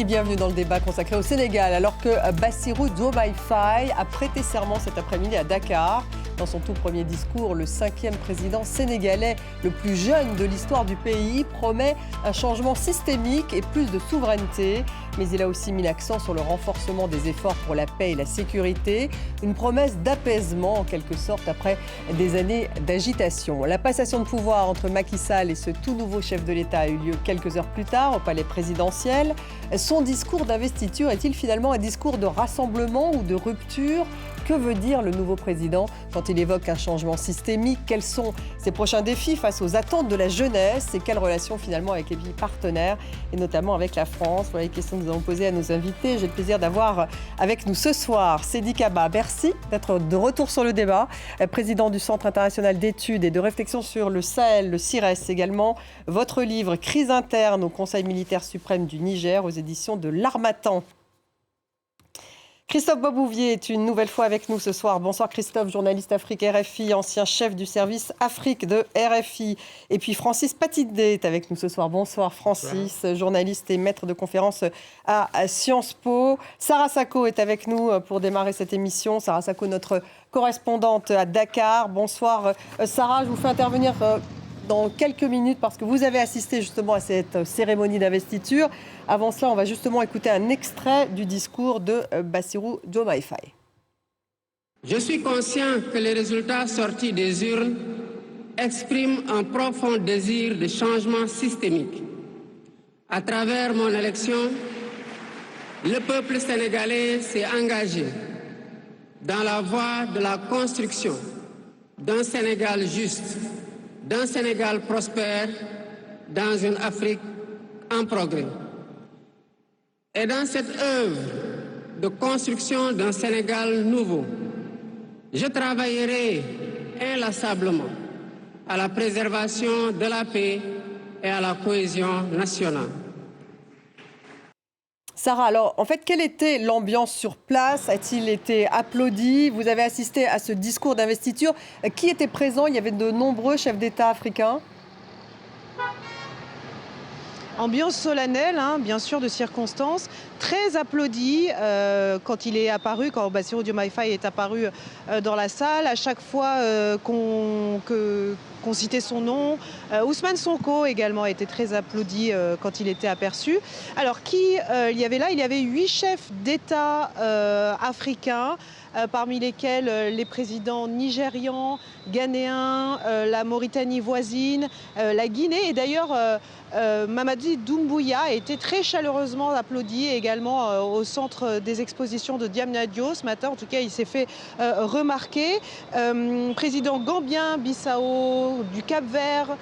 Et bienvenue dans le débat consacré au Sénégal. Alors que Bassirou Diomaye Faye a prêté serment cet après-midi à Dakar, dans son tout premier discours, le 5e président sénégalais, le plus jeune de l'histoire du pays, promet un changement systémique et plus de souveraineté. Mais il a aussi mis l'accent sur le renforcement des efforts pour la paix et la sécurité. Une promesse d'apaisement, en quelque sorte, après des années d'agitation. La passation de pouvoir entre Macky Sall et ce tout nouveau chef de l'État a eu lieu quelques heures plus tard au palais présidentiel. Son discours d'investiture est-il finalement un discours de rassemblement ou de rupture ? Que veut dire le nouveau président quand il évoque un changement systémique? Quels sont ses prochains défis face aux attentes de la jeunesse? Et quelles relations finalement avec les pays partenaires et notamment avec la France? Voilà les questions que nous allons poser à nos invités. J'ai le plaisir d'avoir avec nous ce soir Seydi Kaba. Merci d'être de retour sur le débat. Président du Centre international d'études et de réflexion sur le Sahel, le CIRES également. Votre livre « Crise interne au Conseil militaire suprême du Niger » aux éditions de l'Harmattan. Christophe Bobouvier est une nouvelle fois avec nous ce soir. Bonsoir Christophe, journaliste Afrique RFI, ancien chef du service Afrique de RFI. Et puis Francis Patidé est avec nous ce soir. Bonsoir Francis, bonsoir. Journaliste et maître de conférence à Sciences Po. Sarah Sacco est avec nous pour démarrer cette émission. Sarah Sacco, notre correspondante à Dakar. Bonsoir Sarah, je vous fais intervenir dans quelques minutes parce que vous avez assisté justement à cette cérémonie d'investiture. Avant cela, on va justement écouter un extrait du discours de Bassirou Diomaye Faye. Je suis conscient que les résultats sortis des urnes expriment un profond désir de changement systémique. À travers mon élection, le peuple sénégalais s'est engagé dans la voie de la construction d'un Sénégal juste, d'un Sénégal prospère, dans une Afrique en progrès. Et dans cette œuvre de construction d'un Sénégal nouveau, je travaillerai inlassablement à la préservation de la paix et à la cohésion nationale. Sarah, alors en fait, quelle était l'ambiance sur place? A-t-il été applaudi? Vous avez assisté à ce discours d'investiture. Qui était présent? Il y avait de nombreux chefs d'État africains. Ambiance solennelle, bien sûr, de circonstances, très applaudie quand il est apparu, quand Bassirou Diomaye Faye est apparu dans la salle. À chaque fois qu'on citait son nom, Ousmane Sonko également était très applaudi quand il était aperçu. Alors qui il y avait là? Il y avait 8 chefs d'État africains, parmi lesquels les présidents nigérians, ghanéens, la Mauritanie voisine, la Guinée. Et d'ailleurs, Mamadi Doumbouya a été très chaleureusement applaudi également au centre des expositions de Diamniadio ce matin. En tout cas, il s'est fait remarquer. Président gambien, Bissau, du Cap-Vert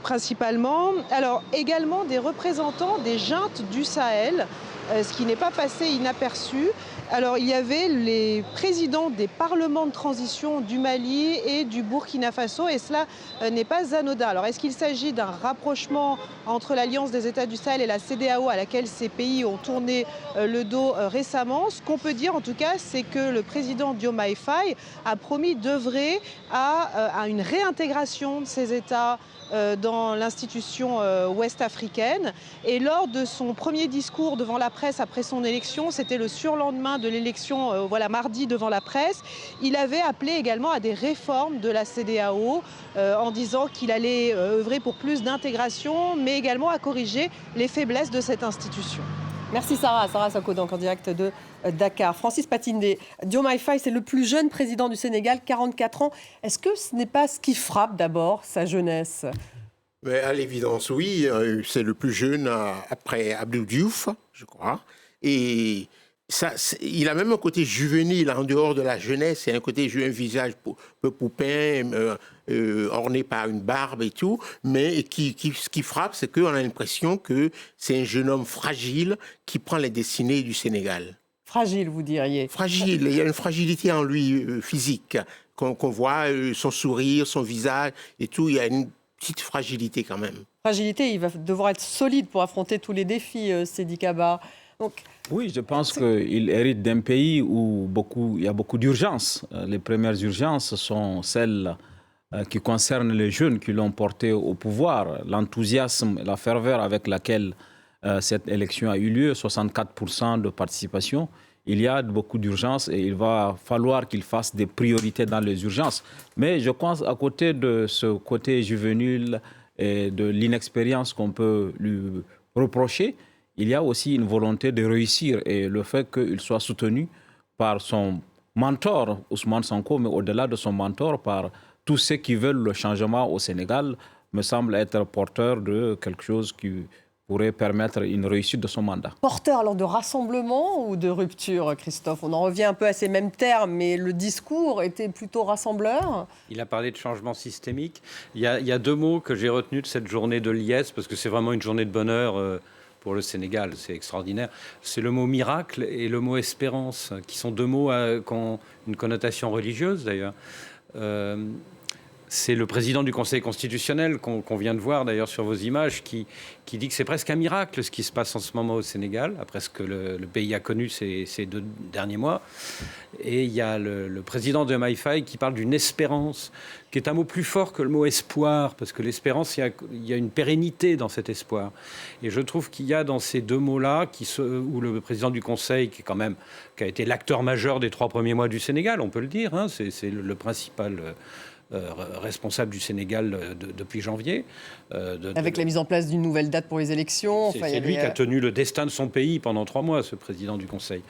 principalement. Alors également des représentants des juntes du Sahel, ce qui n'est pas passé inaperçu. Alors, il y avait les présidents des parlements de transition du Mali et du Burkina Faso, et cela n'est pas anodin. Alors, est-ce qu'il s'agit d'un rapprochement entre l'Alliance des États du Sahel et la CEDEAO, à laquelle ces pays ont tourné le dos récemment? Ce qu'on peut dire, en tout cas, c'est que le président Diomaye Faye a promis d'œuvrer à une réintégration de ces États dans l'institution ouest-africaine. Et lors de son premier discours devant la presse après son élection, c'était le surlendemain de l'élection, mardi devant la presse, il avait appelé également à des réformes de la CEDEAO en disant qu'il allait œuvrer pour plus d'intégration, mais également à corriger les faiblesses de cette institution. Merci Sarah. Sarah Sacco, donc en direct de Dakar. Francis Patindé, Diomaye Faye, c'est le plus jeune président du Sénégal, 44 ans. Est-ce que ce n'est pas ce qui frappe d'abord, sa jeunesse? Mais à l'évidence, oui. C'est le plus jeune après Abdou Diouf, je crois. Et ça, il a même un côté juvénile en dehors de la jeunesse. C'est un côté, un visage peu poupin, orné par une barbe et tout. Mais ce qui frappe, c'est qu'on a l'impression que c'est un jeune homme fragile qui prend les destinées du Sénégal. Fragile, vous diriez? Fragile. Il y a une fragilité en lui physique qu'on voit, son sourire, son visage et tout. Il y a une petite fragilité quand même. Fragilité, il va devoir être solide pour affronter tous les défis, Seydi Kaba. Donc, oui, je pense qu'il hérite d'un pays où il y a beaucoup d'urgences. Les premières urgences sont celles qui concernent les jeunes qui l'ont porté au pouvoir. L'enthousiasme et la ferveur avec laquelle cette élection a eu lieu, 64% de participation. Il y a beaucoup d'urgences et il va falloir qu'il fasse des priorités dans les urgences. Mais je pense à côté de ce côté juvénile et de l'inexpérience qu'on peut lui reprocher, il y a aussi une volonté de réussir et le fait qu'il soit soutenu par son mentor, Ousmane Sonko, mais au-delà de son mentor, par tous ceux qui veulent le changement au Sénégal, me semble être porteur de quelque chose qui pourrait permettre une réussite de son mandat. Porteur alors de rassemblement ou de rupture, Christophe? On en revient un peu à ces mêmes termes, mais le discours était plutôt rassembleur. Il a parlé de changement systémique. Il y a deux mots que j'ai retenus de cette journée de liesse, parce que c'est vraiment une journée de bonheur pour le Sénégal, c'est extraordinaire. C'est le mot miracle et le mot espérance, qui sont deux mots qui ont une connotation religieuse d'ailleurs. C'est le président du Conseil constitutionnel qu'on vient de voir d'ailleurs sur vos images qui dit que c'est presque un miracle ce qui se passe en ce moment au Sénégal, après ce que le pays a connu ces 2 derniers mois. Et il y a le président de Maïfaï qui parle d'une espérance, qui est un mot plus fort que le mot espoir, parce que l'espérance, il y a une pérennité dans cet espoir. Et je trouve qu'il y a dans ces deux mots-là, où le président du Conseil, qui a été l'acteur majeur des 3 premiers mois du Sénégal, on peut le dire, hein, c'est le principal responsable du Sénégal depuis janvier. Avec la mise en place d'une nouvelle date pour les élections. C'est lui qui a tenu le destin de son pays pendant 3 mois, ce président du Conseil,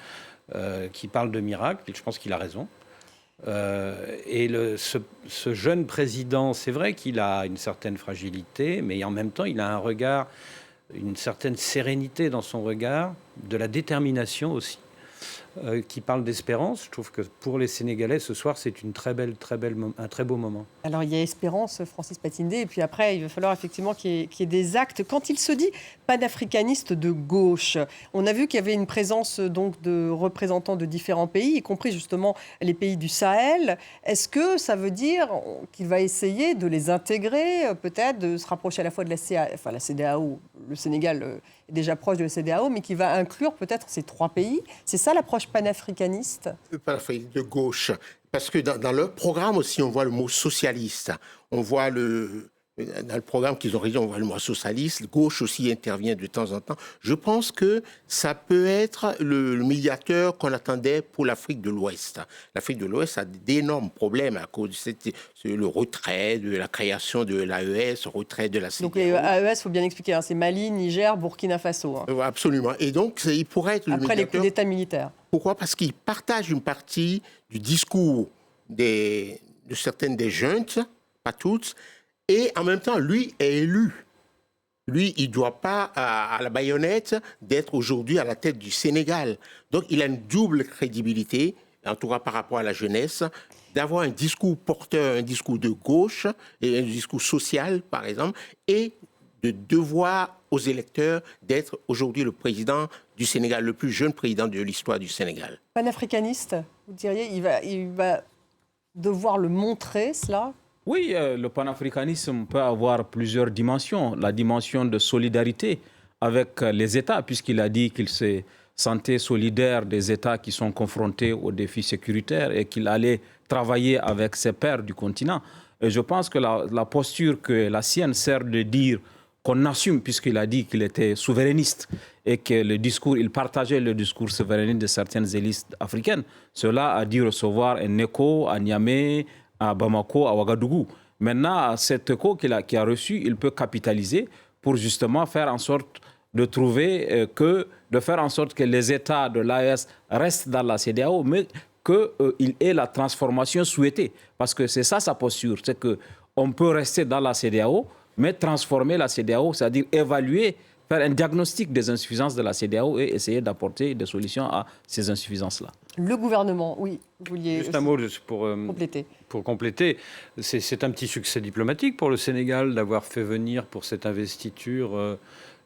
qui parle de miracle, et je pense qu'il a raison. Ce jeune président, c'est vrai qu'il a une certaine fragilité, mais en même temps, il a un regard, une certaine sérénité dans son regard, de la détermination aussi, qui parle d'espérance. Je trouve que pour les Sénégalais, ce soir, c'est un très beau moment. Alors, il y a espérance, Francis Patindé, et puis après, il va falloir effectivement qu'il y ait des actes. Quand il se dit panafricaniste de gauche, on a vu qu'il y avait une présence donc de représentants de différents pays, y compris justement les pays du Sahel. Est-ce que ça veut dire qu'il va essayer de les intégrer, peut-être, de se rapprocher à la fois de la CEDEAO, le Sénégal est déjà proche de la CEDEAO, mais qui va inclure peut-être ces 3 pays? C'est ça l'approche panafricaniste? Panafricaniste de gauche. Parce que dans leur programme aussi, on voit le mot socialiste. On voit dans le programme qu'ils ont rédigé, on voit le mot socialiste. Gauche aussi intervient de temps en temps. Je pense que ça peut être le médiateur qu'on attendait pour l'Afrique de l'Ouest. L'Afrique de l'Ouest a d'énormes problèmes à cause de le retrait, de la création de l'AES, retrait de la CEDEAO. Donc les AES, il faut bien expliquer, hein, c'est Mali, Niger, Burkina Faso. Hein. Absolument. Et donc, il pourrait être le après médiateur. Les coups d'État militaires. Pourquoi? Parce qu'il partage une partie du discours de certaines des juntes, pas toutes, et en même temps, lui est élu. Lui, il ne doit pas, à la baïonnette, d'être aujourd'hui à la tête du Sénégal. Donc, il a une double crédibilité, en tout cas par rapport à la jeunesse, d'avoir un discours porteur, un discours de gauche, et un discours social, par exemple, et de devoir aux électeurs d'être aujourd'hui le président du Sénégal, le plus jeune président de l'histoire du Sénégal. Panafricaniste, vous diriez, il va devoir le montrer, cela? Oui, le panafricanisme peut avoir plusieurs dimensions. La dimension de solidarité avec les États, puisqu'il a dit qu'il se sentait solidaire des États qui sont confrontés aux défis sécuritaires et qu'il allait travailler avec ses pairs du continent. Et je pense que la posture que la sienne sert de dire qu'on assume, puisqu'il a dit qu'il était souverainiste et que il partageait le discours souverainiste de certaines élites africaines. Cela a dû recevoir un écho à Niamey, à Bamako, à Ouagadougou. Maintenant, cet écho qu'il a reçu, il peut capitaliser pour justement faire en sorte de faire en sorte que les États de l'AES restent dans la CEDEAO, mais qu'il ait la transformation souhaitée. Parce que c'est ça sa posture, c'est qu'on peut rester dans la CEDEAO, mais transformer la CEDEAO, c'est-à-dire évaluer, faire un diagnostic des insuffisances de la CEDEAO et essayer d'apporter des solutions à ces insuffisances-là. Le gouvernement, oui, vous vouliez juste un mot compléter. Pour compléter, c'est un petit succès diplomatique pour le Sénégal d'avoir fait venir pour cette investiture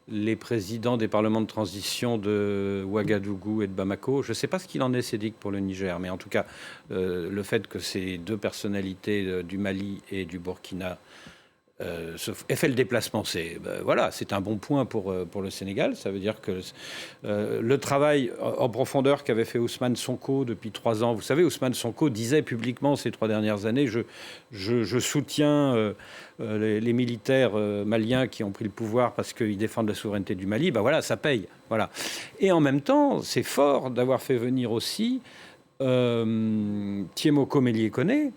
les présidents des parlements de transition de Ouagadougou et de Bamako. Je ne sais pas ce qu'il en est, Sédic, pour le Niger, mais en tout cas, le fait que ces 2 personnalités du Mali et du Burkina fait le déplacement. C'est un bon point pour le Sénégal. Ça veut dire que le travail en profondeur qu'avait fait Ousmane Sonko depuis 3 ans, vous savez, Ousmane Sonko disait publiquement ces 3 dernières années, je soutiens les militaires maliens qui ont pris le pouvoir parce qu'ils défendent la souveraineté du Mali. Ben voilà, ça paye. Voilà. Et en même temps, c'est fort d'avoir fait venir aussi Thiemoko Mélié-Koné,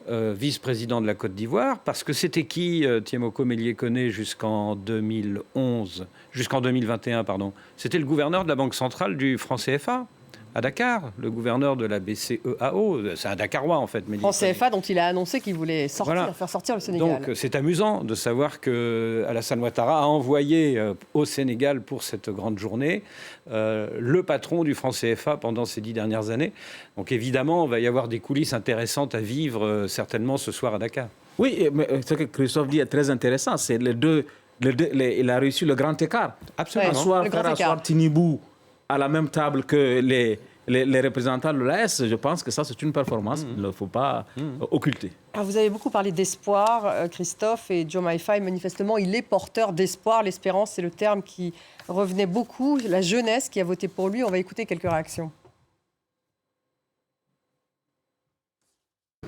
vice-président de la Côte d'Ivoire, parce que c'était qui Thiemoko Mélié-Koné jusqu'en 2021, pardon. C'était le gouverneur de la Banque centrale du franc CFA à Dakar, le gouverneur de la BCEAO. C'est un Dakarois en fait. Franc CFA dont il a annoncé qu'il voulait faire sortir le Sénégal. Donc c'est amusant de savoir que Alassane Ouattara a envoyé au Sénégal pour cette grande journée le patron du franc CFA pendant ces 10 dernières années. Donc évidemment, il va y avoir des coulisses intéressantes à vivre certainement ce soir à Dakar. Oui, mais ce que Christophe dit est très intéressant. C'est il a réussi le grand écart. Absolument. Faire asseoir Tinibou à la même table que les représentants de l'AS, je pense que ça, c'est une performance qu'il ne faut pas occulter. Alors, vous avez beaucoup parlé d'espoir, Christophe, et Diomaye Faye, manifestement, il est porteur d'espoir. L'espérance, c'est le terme qui revenait beaucoup. La jeunesse qui a voté pour lui. On va écouter quelques réactions.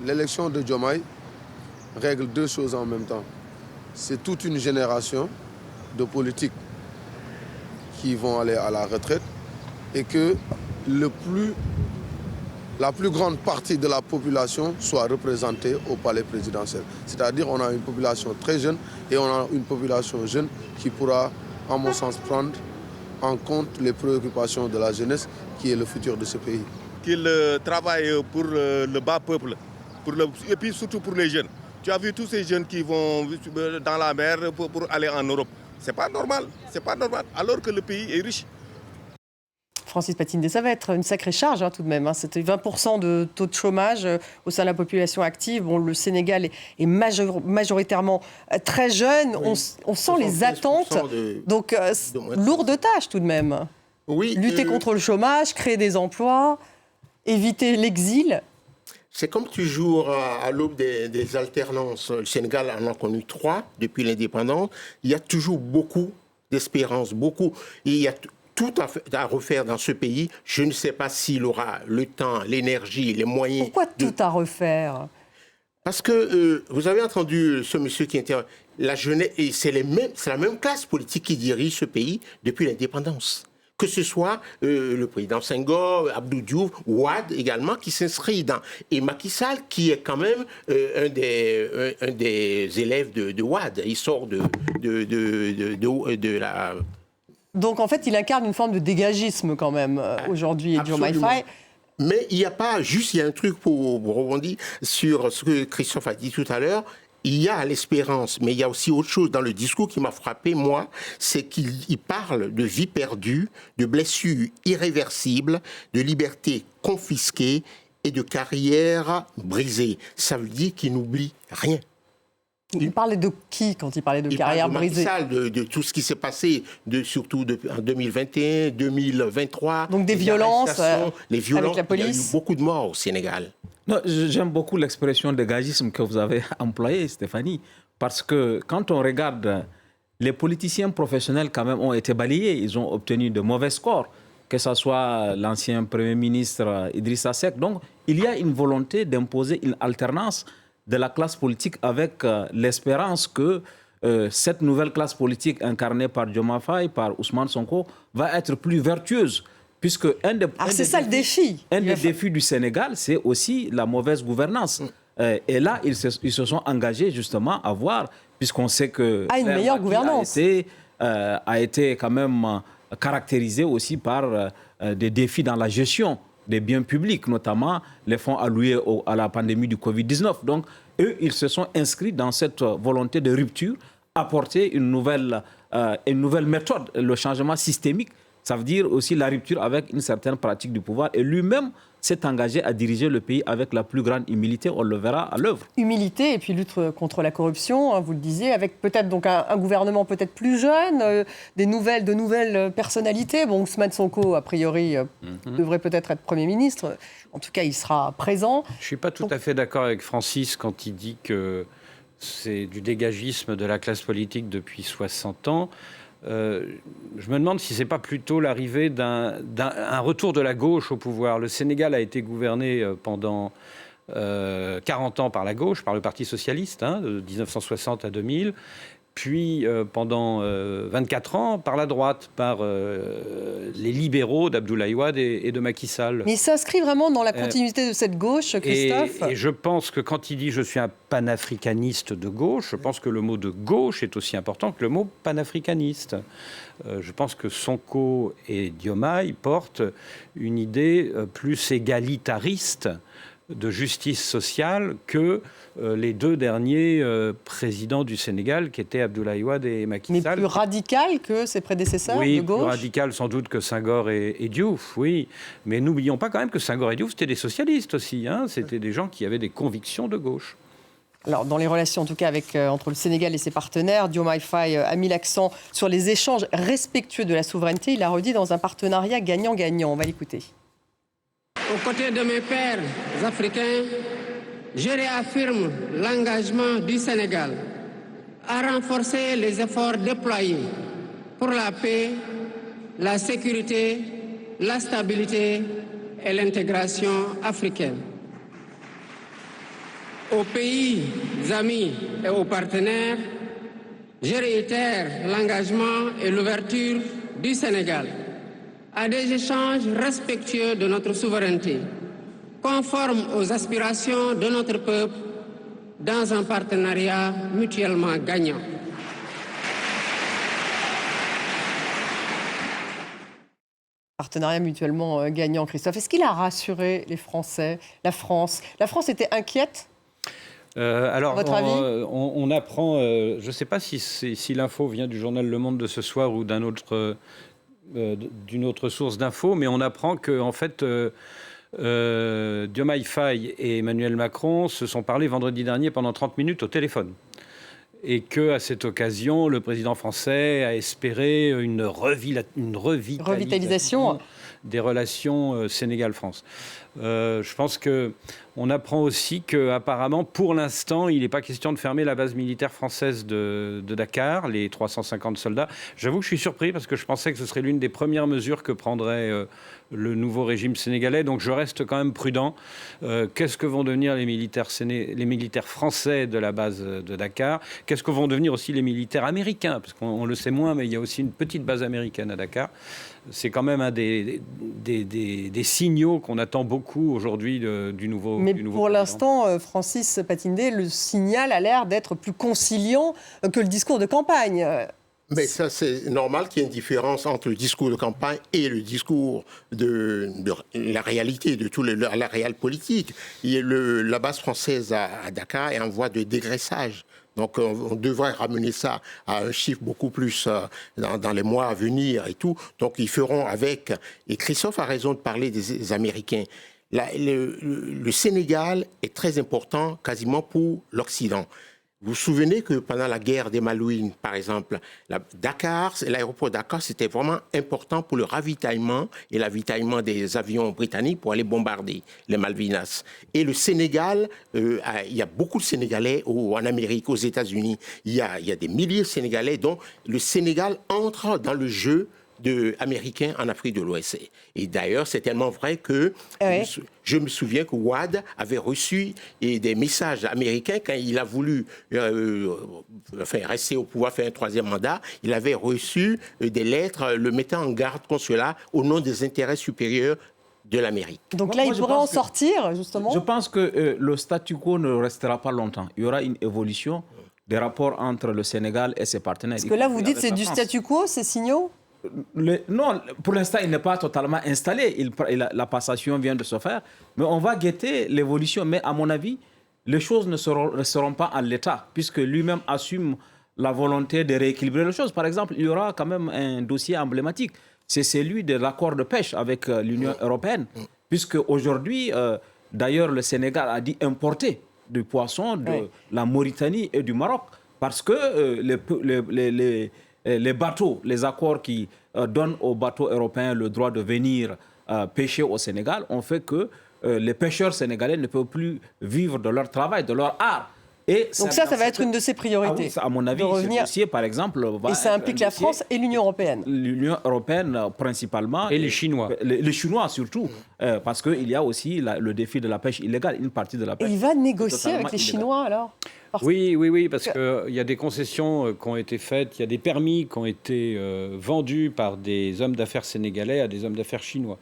L'élection de Diomaye règle 2 choses en même temps. C'est toute une génération de politiques qui vont aller à la retraite et que la plus grande partie de la population soit représentée au palais présidentiel. C'est-à-dire on a une population très jeune et on a une population jeune qui pourra, à mon sens, prendre en compte les préoccupations de la jeunesse qui est le futur de ce pays. Qu'il travaille pour le bas peuple et puis surtout pour les jeunes. Tu as vu tous ces jeunes qui vont dans la mer pour aller en Europe. C'est pas normal, alors que le pays est riche. Francis Patine, ça va être une sacrée charge tout de même. C'était 20% de taux de chômage au sein de la population active. Bon, le Sénégal est majoritairement très jeune. Oui. On sent les attentes. Donc, lourde tâche tout de même. Oui, lutter contre le chômage, créer des emplois, éviter l'exil. C'est comme toujours à l'aube des alternances. Le Sénégal en a connu 3 depuis l'indépendance. Il y a toujours beaucoup d'espérance, beaucoup. Et il y a tout à refaire dans ce pays. Je ne sais pas s'il aura le temps, l'énergie, les moyens. Pourquoi tout à refaire ? Parce que vous avez entendu ce monsieur qui était la jeunesse, et c'est la même classe politique qui dirige ce pays depuis l'indépendance. Que ce soit le président Senghor, Abdou Diouf, Wade également, qui s'inscrit dans... Et Macky Sall, qui est quand même un des élèves de Wade. Il sort de la... Donc en fait, il incarne une forme de dégagisme quand même aujourd'hui, Diomaye Faye. Mais il n'y a pas juste, il y a un truc pour rebondir sur ce que Christophe a dit tout à l'heure. Il y a l'espérance, mais il y a aussi autre chose dans le discours qui m'a frappé, moi, c'est qu'il parle de vie perdue, de blessures irréversibles, de liberté confisquée et de carrière brisée. Ça veut dire qu'il n'oublie rien. Il parlait de qui quand il parlait de carrière brisée ? Il parle de tout ce qui s'est passé, surtout en 2021, 2023. Donc des violences, les violences avec la police. Il y a eu beaucoup de morts au Sénégal. Non, j'aime beaucoup l'expression dégagisme que vous avez employée, Stéphanie, parce que quand on regarde, les politiciens professionnels quand même ont été balayés, ils ont obtenu de mauvais scores, que ce soit l'ancien Premier ministre Idrissa Seck. Donc, il y a une volonté d'imposer une alternance de la classe politique avec l'espérance que cette nouvelle classe politique incarnée par Diomaye Faye, par Ousmane Sonko, va être plus vertueuse. Puisque c'est ça le défi. Un des défis du Sénégal, c'est aussi la mauvaise gouvernance. Et là, ils se sont engagés justement à voir, puisqu'on sait que une meilleure gouvernance a été quand même caractérisé aussi par des défis dans la gestion des biens publics, notamment les fonds alloués à la pandémie du Covid-19. Donc, eux, ils se sont inscrits dans cette volonté de rupture, apporter une nouvelle méthode, le changement systémique. Ça veut dire aussi la rupture avec une certaine pratique du pouvoir. Et lui-même s'est engagé à diriger le pays avec la plus grande humilité. On le verra à l'œuvre. Humilité et puis lutte contre la corruption, vous le disiez, avec peut-être donc un gouvernement peut-être plus jeune, de nouvelles personnalités. Bon, Ousmane Sonko, a priori, devrait peut-être être Premier ministre. En tout cas, il sera présent. Je ne suis pas tout à fait d'accord avec Francis quand il dit que c'est du dégagisme de la classe politique depuis 60 ans. Je me demande si ce n'est pas plutôt l'arrivée d'un retour de la gauche au pouvoir. Le Sénégal a été gouverné pendant 40 ans par la gauche, par le Parti socialiste, de 1960 à 2000. Puis pendant 24 ans par la droite, par les libéraux d'Abdoulaye Wade et de Macky Sall. Mais il s'inscrit vraiment dans la continuité de cette gauche, Christophe. Et je pense que quand il dit « je suis un panafricaniste de gauche », je pense que le mot de gauche est aussi important que le mot panafricaniste. Je pense que Sonko et Diomaye portent une idée plus égalitariste de justice sociale que les deux derniers présidents du Sénégal, qui étaient Abdoulaye Wade et Macky Sall. Mais plus radical que ses prédécesseurs de gauche. Oui, plus radical sans doute que Senghor et Diouf, oui. Mais n'oublions pas quand même que Senghor et Diouf, c'était des socialistes aussi. C'était des gens qui avaient des convictions de gauche. Alors, dans les relations, en tout cas, entre le Sénégal et ses partenaires, Diomaye Faye a mis l'accent sur les échanges respectueux de la souveraineté. Il l'a redit dans un partenariat gagnant-gagnant. On va l'écouter. Aux côtés de mes pairs africains, je réaffirme l'engagement du Sénégal à renforcer les efforts déployés pour la paix, la sécurité, la stabilité et l'intégration africaine. Aux pays amis et aux partenaires, je réitère l'engagement et l'ouverture du Sénégal à des échanges respectueux de notre souveraineté, conformes aux aspirations de notre peuple, dans un partenariat mutuellement gagnant. Partenariat mutuellement gagnant, Christophe. Est-ce qu'il a rassuré les Français, la France ? La France était inquiète ? Alors, votre avis ? on apprend, je ne sais pas si l'info vient du journal Le Monde de ce soir ou d'une autre source d'infos, mais on apprend que en fait, Diomaye Faye et Emmanuel Macron se sont parlé vendredi dernier pendant 30 minutes au téléphone. Et qu'à cette occasion, le président français a espéré une revitalisation des relations Sénégal-France. Je pense qu'on apprend aussi qu'apparemment, pour l'instant, il n'est pas question de fermer la base militaire française de Dakar, les 350 soldats. J'avoue que je suis surpris parce que je pensais que ce serait l'une des premières mesures que prendrait le nouveau régime sénégalais. Donc je reste quand même prudent. Qu'est-ce que vont devenir les militaires français de la base de Dakar ? Qu'est-ce que vont devenir aussi les militaires américains ? Parce qu'on le sait moins, mais il y a aussi une petite base américaine à Dakar. C'est quand même un des signaux qu'on attend beaucoup aujourd'hui du nouveau Mais président. pour l'instant, Francis Patindé, le signal a l'air d'être plus conciliant que le discours de campagne. Mais ça, c'est normal qu'il y ait une différence entre le discours de campagne et le discours de la réalité, de la réelle politique. La base française à Dakar est en voie de dégraissage. Donc, on devrait ramener ça à un chiffre beaucoup plus dans les mois à venir et tout. Donc, ils feront avec. Et Christophe a raison de parler des Américains. Le Sénégal est très important quasiment pour l'Occident. Vous vous souvenez que pendant la guerre des Malouines, par exemple, l'aéroport de Dakar, c'était vraiment important pour le ravitaillement et l'avitaillement des avions britanniques pour aller bombarder les Malvinas. Et le Sénégal, il y a beaucoup de Sénégalais en Amérique, aux États-Unis. Il y a des milliers de Sénégalais, dont le Sénégal entre dans le jeu américain en Afrique de l'Ouest. Et d'ailleurs, c'est tellement vrai que je me souviens que Wade avait reçu des messages américains quand il a voulu rester au pouvoir, faire un troisième mandat. Il avait reçu des lettres le mettant en garde contre cela au nom des intérêts supérieurs de l'Amérique. Donc là, il pourrait en sortir, justement. Je pense que le statu quo ne restera pas longtemps. Il y aura une évolution des rapports entre le Sénégal et ses partenaires. Parce que là, vous dites que c'est du statu quo, ces signaux ? Non, pour l'instant, il n'est pas totalement installé. La passation vient de se faire. Mais on va guetter l'évolution. Mais à mon avis, les choses ne seront pas en l'état, puisque lui-même assume la volonté de rééquilibrer les choses. Par exemple, il y aura quand même un dossier emblématique. C'est celui de l'accord de pêche avec l'Union européenne. Puisque aujourd'hui, d'ailleurs, le Sénégal a dit importer du poisson de la Mauritanie et du Maroc. Parce que les bateaux, les accords qui donnent aux bateaux européens le droit de venir pêcher au Sénégal ont fait que les pêcheurs sénégalais ne peuvent plus vivre de leur travail, de leur art. Et Donc ça va être une de ses priorités. Ah oui, à mon avis, ce dossier, par exemple... Et ça implique la France et l'Union européenne. L'Union européenne, principalement. Et les Chinois. Les Chinois, surtout. Parce qu'il y a aussi le défi de la pêche illégale, une partie de la pêche. Et il va négocier avec les Chinois, alors ? Oui, parce qu'il y a des concessions qui ont été faites, il y a des permis qui ont été vendus par des hommes d'affaires sénégalais à des hommes d'affaires chinois.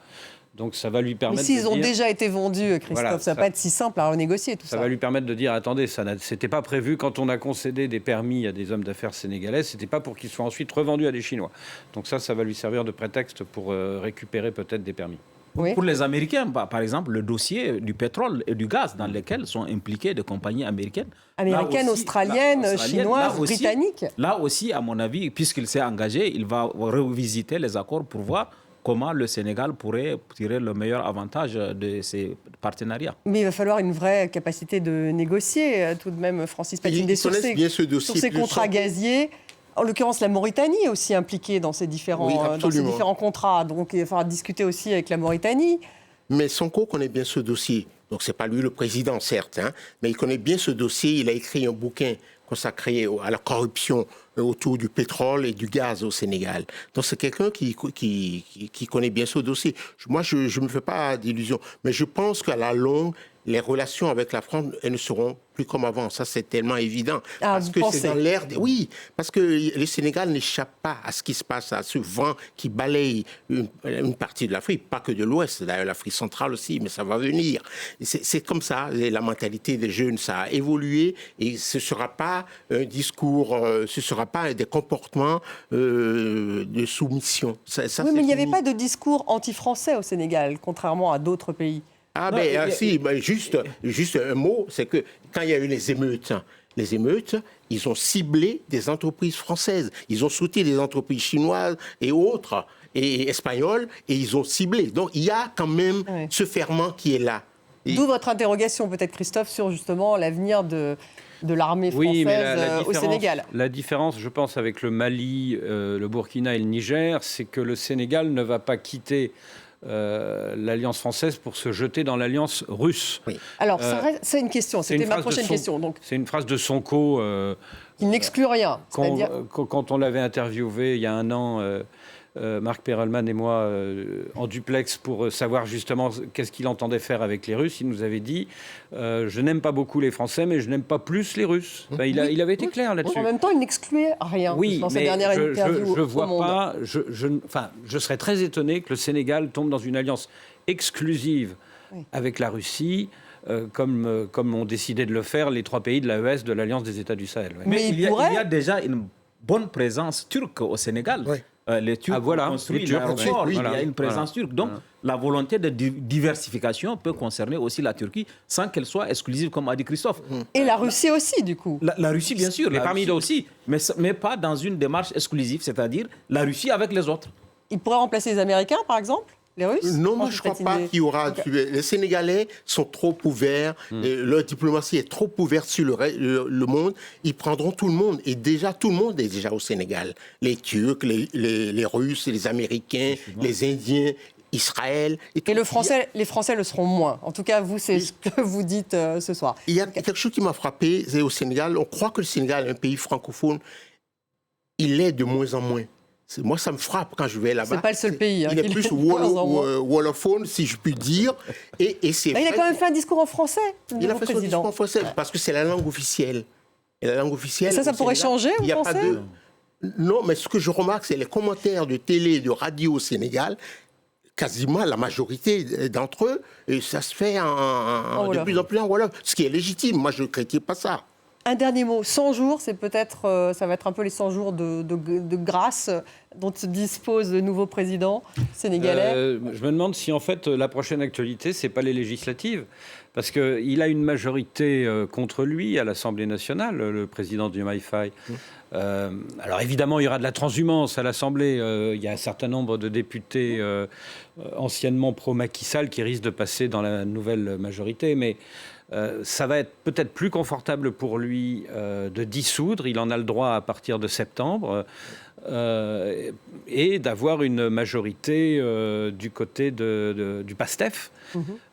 Donc ça va lui permettre. Mais s'ils ont déjà été vendus, Christophe, voilà, ça ne va pas être si simple à renégocier tout ça. Ça va lui permettre de dire attendez, c'était pas prévu quand on a concédé des permis à des hommes d'affaires sénégalais, c'était pas pour qu'ils soient ensuite revendus à des Chinois. Donc ça va lui servir de prétexte pour récupérer peut-être des permis. Oui. Pour les Américains, par exemple, le dossier du pétrole et du gaz dans lesquels sont impliquées des compagnies américaines. Américaines, australiennes, chinoises, britanniques. Là aussi, à mon avis, puisqu'il s'est engagé, il va revisiter les accords pour voir comment le Sénégal pourrait tirer le meilleur avantage de ces partenariats. Mais il va falloir une vraie capacité de négocier, tout de même, Francis Patindé, sur ces contrats gaziers. En l'occurrence, la Mauritanie est aussi impliquée dans ces différents contrats. Donc, il va falloir discuter aussi avec la Mauritanie. Mais Sonko connaît bien ce dossier. Donc, ce n'est pas lui le président, certes, mais il connaît bien ce dossier. Il a écrit un bouquin consacré à la corruption autour du pétrole et du gaz au Sénégal. Donc, c'est quelqu'un qui connaît bien ce dossier. Moi, je ne me fais pas d'illusions. Mais je pense qu'à la longue, les relations avec la France, elles ne seront plus comme avant. Ça, c'est tellement évident. Parce que c'est dans l'air... Oui, parce que le Sénégal n'échappe pas à ce qui se passe, à ce vent qui balaye une partie de l'Afrique, pas que de l'Ouest, d'ailleurs l'Afrique centrale aussi, mais ça va venir. C'est comme ça, la mentalité des jeunes, ça a évolué, et ce ne sera pas un discours, ce ne sera pas des comportements de soumission. Oui, mais il n'y avait pas de discours anti-français au Sénégal, contrairement à d'autres pays. Juste un mot, c'est que quand il y a eu les émeutes, ils ont ciblé des entreprises françaises. Ils ont soutenu des entreprises chinoises et autres, et espagnoles, et ils ont ciblé. Donc il y a quand même ce ferment qui est là. D'où votre interrogation, peut-être, Christophe, sur justement l'avenir de l'armée française au Sénégal. La différence, je pense, avec le Mali, le Burkina et le Niger, c'est que le Sénégal ne va pas quitter l'alliance française pour se jeter dans l'alliance russe. Oui. Alors, c'est une question, c'était ma prochaine question. Donc. C'est une phrase de Sonko. Il n'exclut rien. Quand on l'avait interviewé il y a un an, Marc Perelman et moi, en duplex, pour savoir justement qu'est-ce qu'il entendait faire avec les Russes, il nous avait dit je n'aime pas beaucoup les Français, mais je n'aime pas plus les Russes. Enfin, il avait été clair là-dessus. En même temps, il n'excluait rien dans sa dernière interview. Je vois pas. Je serais très étonné que le Sénégal tombe dans une alliance exclusive avec la Russie. Comme ont décidé de le faire les trois pays de l'AES, de l'Alliance des États du Sahel. Mais il y a déjà une bonne présence turque au Sénégal. Oui. Les Turcs ont construit l'aéroport, il y a une présence turque. Donc, la volonté de diversification peut concerner aussi la Turquie sans qu'elle soit exclusive, comme a dit Christophe. Et la Russie aussi, du coup. La Russie, bien sûr, mais parmi d'autres aussi, mais pas dans une démarche exclusive, c'est-à-dire la Russie avec les autres. Il pourrait remplacer les Américains, par exemple ? Les Russes ? Non, moi je ne crois pas qu'il y aura... Les Sénégalais sont trop ouverts, leur diplomatie est trop ouverte sur le monde, ils prendront tout le monde, et déjà tout le monde est déjà au Sénégal. Les Turcs, les Russes, les Américains, les Indiens, Israël... Et les Français le seront moins. En tout cas, vous, c'est ce que vous dites ce soir. Il y a quelque chose qui m'a frappé, c'est au Sénégal, on croit que le Sénégal est un pays francophone, il l'est de moins en moins. Moi, ça me frappe quand je vais là-bas. C'est pas le seul pays. Il est plus wolophone, si je puis dire. Et c'est il a quand même fait un discours en français, il a fait son discours en français, parce que c'est la langue officielle. Et la langue officielle... Et ça pourrait changer, vous pensez ? Non, mais ce que je remarque, c'est les commentaires de télé, de radio au Sénégal. Quasiment la majorité d'entre eux, et ça se fait de plus en plus en Wolof. Ce qui est légitime. Moi, je ne critique pas ça. Un dernier mot, 100 jours, c'est peut-être, ça va être un peu les 100 jours de grâce dont dispose le nouveau président sénégalais. Je me demande si en fait la prochaine actualité, c'est pas les législatives, parce qu'il a une majorité contre lui à l'Assemblée nationale, le président Diomaye Faye. Alors évidemment, il y aura de la transhumance à l'Assemblée. Il y a un certain nombre de députés anciennement pro-Macky Sall qui risquent de passer dans la nouvelle majorité, mais ça va être peut-être plus confortable pour lui de dissoudre, il en a le droit à partir de septembre, et d'avoir une majorité du côté du PASTEF.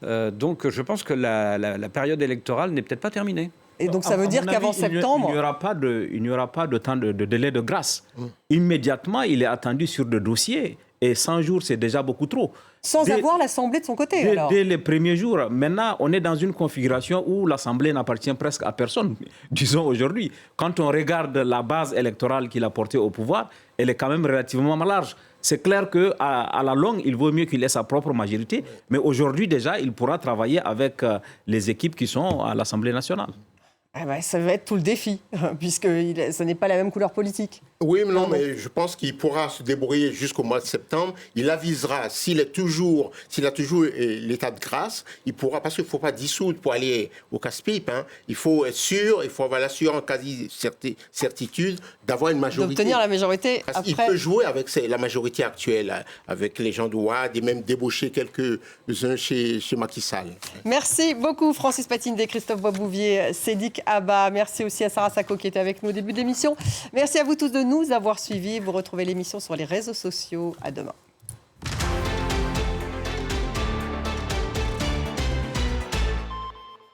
Donc je pense que la période électorale n'est peut-être pas terminée. Et donc ça veut dire qu'avant septembre... Il n'y aura pas de temps de délai de grâce. Immédiatement, il est attendu sur le dossier. Et 100 jours, c'est déjà beaucoup trop. Sans avoir l'Assemblée de son côté, alors. Dès les premiers jours. Maintenant, on est dans une configuration où l'Assemblée n'appartient presque à personne, disons aujourd'hui. Quand on regarde la base électorale qu'il a portée au pouvoir, elle est quand même relativement large. C'est clair qu'à la longue, il vaut mieux qu'il ait sa propre majorité. Mais aujourd'hui, déjà, il pourra travailler avec les équipes qui sont à l'Assemblée nationale. Eh ben, ça va être tout le défi, puisque ce n'est pas la même couleur politique. Oui, mais non, mais je pense qu'il pourra se débrouiller jusqu'au mois de septembre. Il avisera, s'il a toujours l'état de grâce, il pourra, parce qu'il ne faut pas dissoudre pour aller au casse-pipe. Hein. Il faut être sûr, il faut avoir l'assurance quasi-certitude d'avoir une majorité. D'obtenir la majorité parce après. qu'il peut jouer avec la majorité actuelle, avec les gens de Ouad, et même débaucher quelques-uns chez Macky Sall. Merci beaucoup Francis Patindé, Christophe Boisbouvier, Sédic Abba. Merci aussi à Sarah Sacco qui était avec nous au début de l'émission. Merci à vous tous de nous avoir suivis. Vous retrouvez l'émission sur les réseaux sociaux. À demain.